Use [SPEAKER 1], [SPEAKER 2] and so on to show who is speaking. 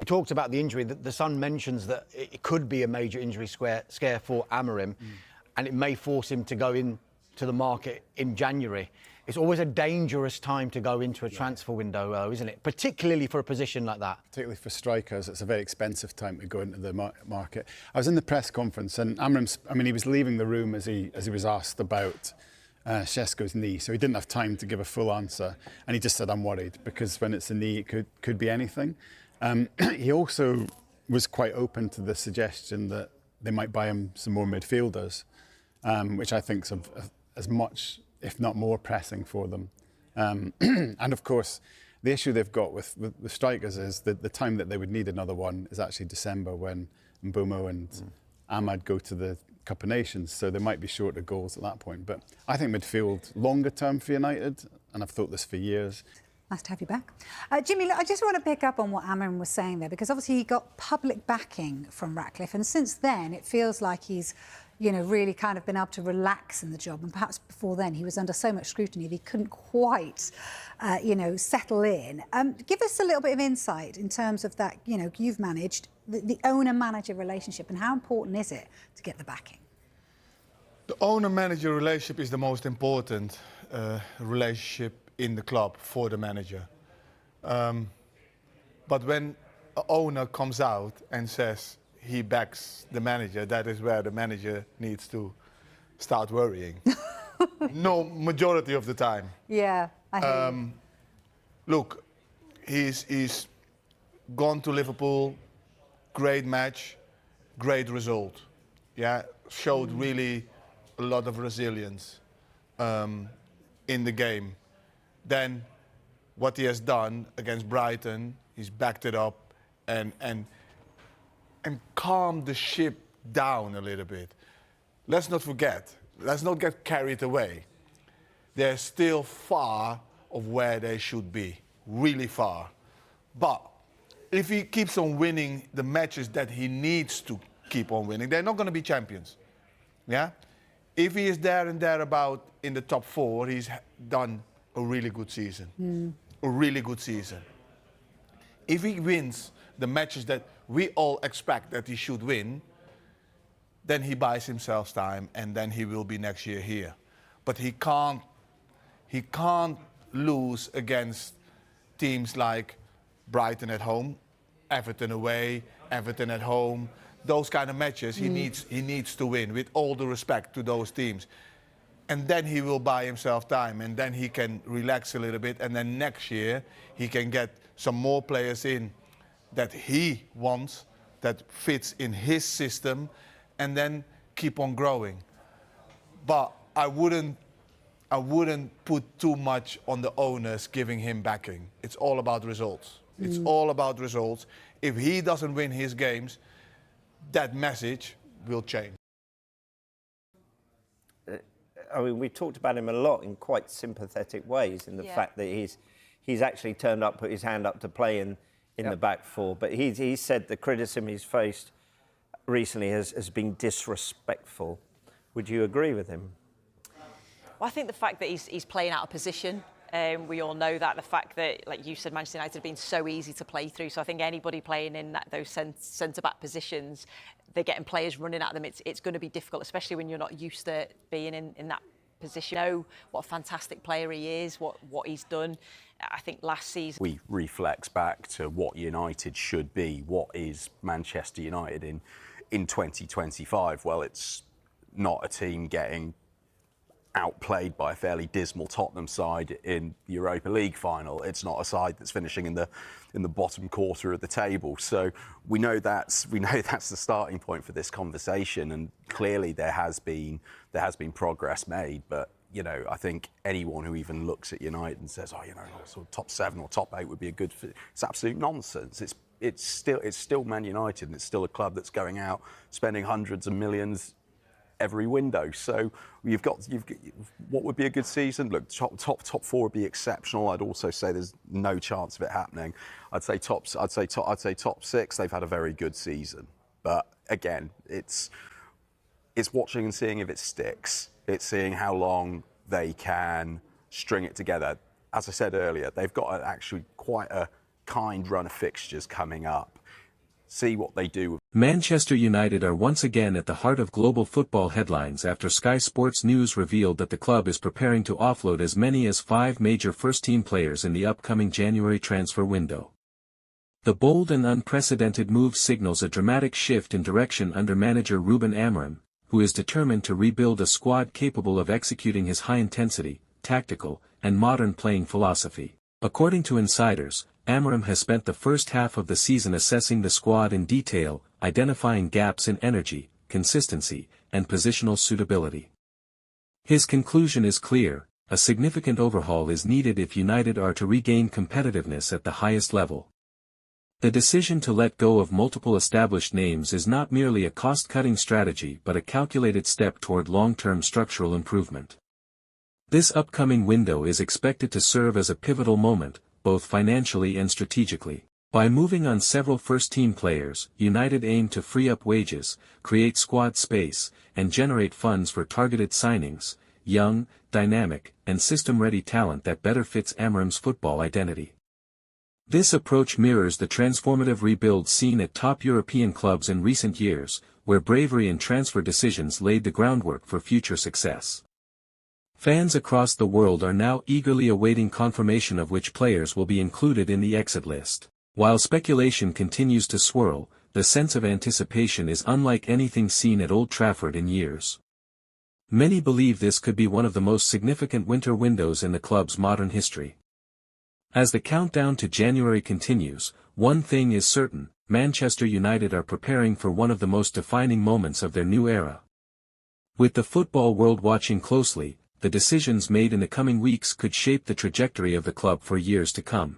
[SPEAKER 1] talked about the injury. The Sun mentions that it could be a major injury scare for Amorim, and it may force him to go into the market in January. It's always a dangerous time to go into a transfer window, though, isn't it? Particularly for a position like that.
[SPEAKER 2] Particularly for strikers, it's a very expensive time to go into the market. I was in the press conference, and Amorim, he was leaving the room as he was asked about Šeško's knee, so he didn't have time to give a full answer, and he just said, "I'm worried," because when it's a knee, it could be anything. He also was quite open to the suggestion that they might buy him some more midfielders, which I think is as much, if not more, pressing for them. And of course, the issue they've got with strikers is that the time that they would need another one is actually December, when Mbeumo and Ahmad go to the Cup of Nations, so they might be short of goals at that point. But I think midfield, longer term for United, and I've thought this for years.
[SPEAKER 3] Nice to have you back. Jimmy, look, I just want to pick up on what Amorim was saying there, because obviously he got public backing from Ratcliffe, and since then it feels like he's, really kind of been able to relax in the job. And perhaps before then he was under so much scrutiny that he couldn't quite, settle in. Give us a little bit of insight in terms of that, you've managed the owner-manager relationship, and how important is it to get the backing?
[SPEAKER 4] The owner-manager relationship is the most important relationship in the club for the manager. But when an owner comes out and says he backs the manager, that is where the manager needs to start worrying. No, majority of the time.
[SPEAKER 3] Yeah, I hear you.
[SPEAKER 4] Look, he's gone to Liverpool, great match, great result. Yeah, showed really a lot of resilience in the game. Then what he has done against Brighton, he's backed it up and calmed the ship down a little bit. Let's not forget, let's not get carried away. They're still far of where they should be, really far. But if he keeps on winning the matches that he needs to keep on winning, they're not going to be champions. Yeah? If he is there and thereabout in the top 4, he's done a really good season. A really good season. If he wins the matches that we all expect that he should win, then he buys himself time, and then he will be next year here. But he can't lose against teams like Brighton at home, Everton away, Everton at home. Those kind of matches he needs to win, with all the respect to those teams. And then he will buy himself time, and then he can relax a little bit, and then next year he can get some more players in that he wants, that fits in his system, and then keep on growing. But I wouldn't put too much on the owners giving him backing. It's all about results. It's all about results. If he doesn't win his games, that message will change.
[SPEAKER 5] We talked about him a lot in quite sympathetic ways, in the fact that he's actually turned up, put his hand up to play in the back 4. But he said the criticism he's faced recently has been disrespectful. Would you agree with him?
[SPEAKER 6] Well, I think the fact that he's playing out of position, we all know that. The fact that, like you said, Manchester United have been so easy to play through. So I think anybody playing in those centre-back positions, they're getting players running at them. It's going to be difficult, especially when you're not used to being in that position. You know what a fantastic player he is, what he's done. I think last season...
[SPEAKER 7] We reflect back to what United should be. What is Manchester United in 2025? Well, it's not a team getting outplayed by a fairly dismal Tottenham side in the Europa League final. It's not a side that's finishing in the bottom quarter of the table. So we know that's the starting point for this conversation, and clearly there has been progress made. But I think anyone who even looks at United and says, sort of top 7 or top 8 would be a good fit, it's absolute nonsense. It's still Man United, and it's still a club that's going out spending hundreds of millions every window. So you've got what would be a good season? Look, top 4 would be exceptional. I'd also say there's no chance of it happening. I'd say top 6. They've had a very good season, but again, it's watching and seeing if it sticks. It's seeing how long they can string it together. As I said earlier, they've got actually quite a kind run of fixtures coming up. see what they do.
[SPEAKER 8] Manchester United are once again at the heart of global football headlines after Sky Sports News revealed that the club is preparing to offload as many as 5 major first-team players in the upcoming January transfer window. The bold and unprecedented move signals a dramatic shift in direction under manager Rúben Amorim, who is determined to rebuild a squad capable of executing his high-intensity, tactical, and modern playing philosophy. According to insiders, Amorim has spent the first half of the season assessing the squad in detail, identifying gaps in energy, consistency, and positional suitability. His conclusion is clear: a significant overhaul is needed if United are to regain competitiveness at the highest level. The decision to let go of multiple established names is not merely a cost-cutting strategy but a calculated step toward long-term structural improvement. This upcoming window is expected to serve as a pivotal moment, both financially and strategically. By moving on several first-team players, United aim to free up wages, create squad space, and generate funds for targeted signings, young, dynamic, and system-ready talent that better fits Amorim's football identity. This approach mirrors the transformative rebuild seen at top European clubs in recent years, where bravery in transfer decisions laid the groundwork for future success. Fans across the world are now eagerly awaiting confirmation of which players will be included in the exit list. While speculation continues to swirl, the sense of anticipation is unlike anything seen at Old Trafford in years. Many believe this could be one of the most significant winter windows in the club's modern history. As the countdown to January continues, one thing is certain: Manchester United are preparing for one of the most defining moments of their new era. With the football world watching closely, the decisions made in the coming weeks could shape the trajectory of the club for years to come.